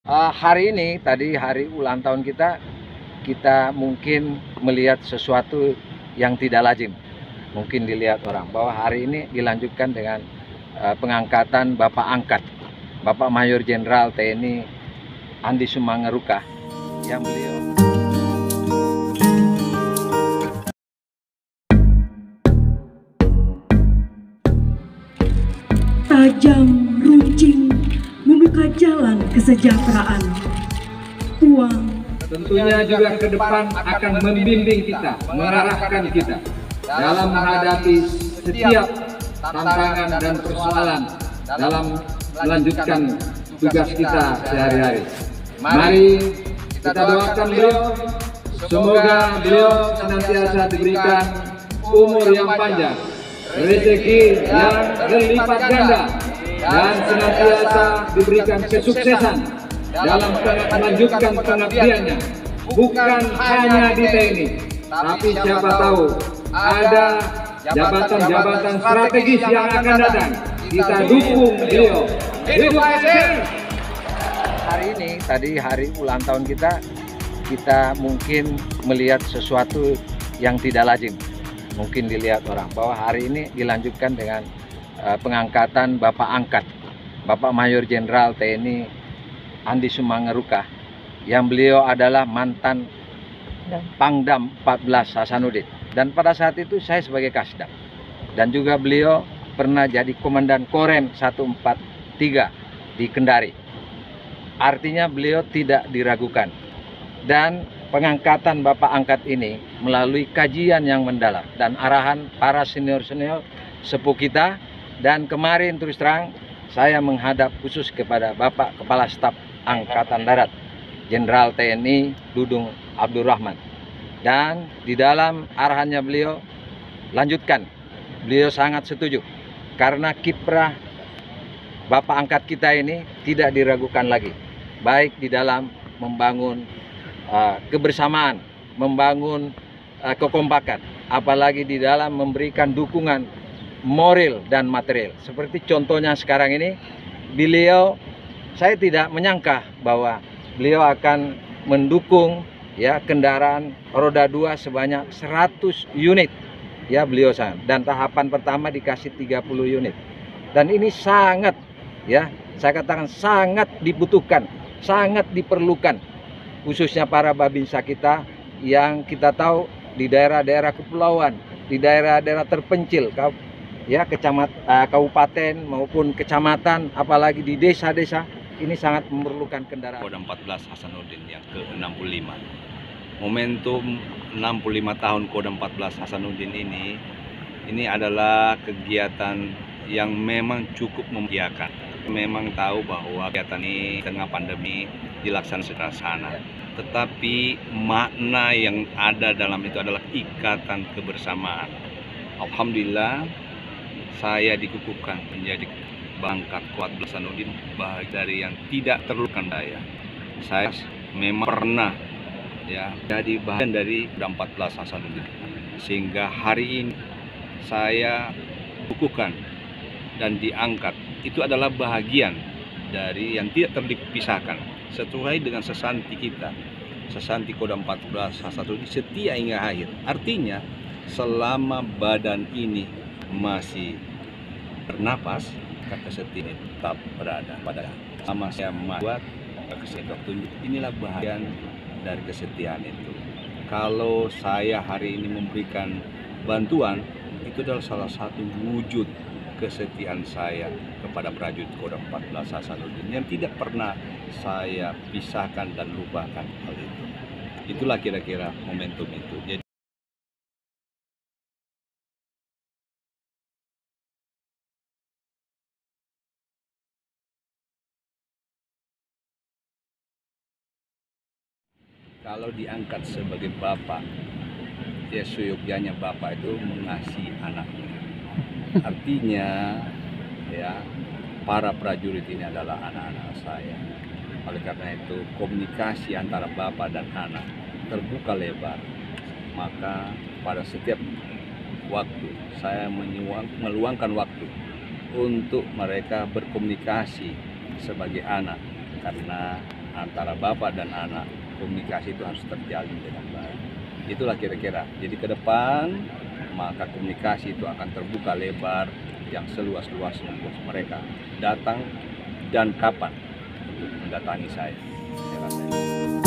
Hari ini, tadi hari ulang tahun kita, kita mungkin melihat sesuatu yang tidak lazim. Mungkin dilihat orang bahwa hari ini dilanjutkan dengan pengangkatan Bapak Angkat, Bapak Mayor Jenderal TNI Andi Sumangeruka, yang beliau tajam runcing membuka jalan kesejahteraan. Uang tentunya juga ke depan akan membimbing kita, mengarahkan kita dalam menghadapi setiap tantangan dan persoalan dalam melanjutkan tugas kita sehari-hari. Mari kita doakan beliau, semoga beliau senantiasa diberikan umur yang panjang, rezeki yang berlipat ganda, dan senantiasa diberikan kesuksesan dalam melanjutkan pengabdiannya, bukan hanya di TNI, tapi siapa tahu ada jabatan-jabatan strategis yang akan datang. Kita dukung beliau. Hidup ASN! hari ini, tadi hari ulang tahun kita, kita mungkin melihat sesuatu yang tidak lazim. Mungkin dilihat orang bahwa hari ini dilanjutkan dengan pengangkatan Bapak Angkat, Bapak Mayor Jenderal TNI Andi Sumangeruka, yang beliau adalah mantan Pangdam 14 Hasanuddin, dan pada saat itu saya sebagai Kasdam, dan juga beliau pernah jadi Komandan Korem 143 di Kendari. Artinya beliau tidak diragukan, dan pengangkatan Bapak Angkat ini melalui kajian yang mendalam dan arahan para senior-senior sepuh kita. Dan kemarin terus terang saya menghadap khusus kepada Bapak Kepala Staf Angkatan Darat Jenderal TNI Dudung Abdurrahman, dan di dalam arahannya beliau lanjutkan, beliau sangat setuju karena kiprah Bapak Angkat kita ini tidak diragukan lagi, baik di dalam membangun kebersamaan, membangun kekompakan, apalagi di dalam memberikan dukungan moral dan material. Seperti contohnya sekarang ini, beliau, saya tidak menyangka bahwa beliau akan mendukung ya kendaraan roda 2 sebanyak 100 unit ya beliau sangat, dan tahapan pertama dikasih 30 unit. Dan ini sangat ya, saya katakan sangat dibutuhkan, sangat diperlukan, khususnya para babinsa kita yang kita tahu di daerah-daerah kepulauan, di daerah-daerah terpencil ya, kabupaten maupun kecamatan, apalagi di desa-desa, ini sangat memerlukan kendaraan. Kodam 14 Hasanuddin yang ke-65. Momentum 65 tahun Kodam 14 Hasanuddin ini adalah kegiatan yang memang cukup membahagiakan. Memang tahu bahwa kegiatan ini tengah pandemi dilaksanakan sederhana, tetapi makna yang ada dalam itu adalah ikatan kebersamaan. Alhamdulillah, saya dikukuhkan menjadi Bangkat Kuat Hasanuddin, bahagia dari yang tidak terlukan daya. Saya memang pernah ya jadi bagian dari Kodam 14 Hasanuddin, sehingga hari ini saya kukuhkan dan diangkat. Itu adalah bahagian dari yang tidak terpisahkan, sesuai dengan sesanti kita, sesanti Kodam 14 Hasanuddin, setia hingga akhir. Artinya selama badan ini masih bernapas, kesetiaan tetap berada pada sama saya membuat kesetiaan tunjuk. Inilah bagian dari kesetiaan itu. Kalau saya hari ini memberikan bantuan, itu adalah salah satu wujud kesetiaan saya kepada prajurit Kodam 14 Hasanuddin yang tidak pernah saya pisahkan dan lupakan hal itu. Itulah kira-kira momentum itu. Jadi kalau diangkat sebagai bapak, ya seyogyanya bapak itu mengasihi anaknya. Artinya ya, para prajurit ini adalah anak-anak saya. Oleh karena itu komunikasi antara bapak dan anak terbuka lebar. Maka pada setiap waktu saya meluangkan waktu untuk mereka berkomunikasi sebagai anak, karena antara bapak dan anak, komunikasi itu harus terjalin dengan baik. Itulah kira-kira. Jadi ke depan maka komunikasi itu akan terbuka lebar yang seluas-luasnya buat mereka datang dan kapan untuk mendatangi saya rasa itu.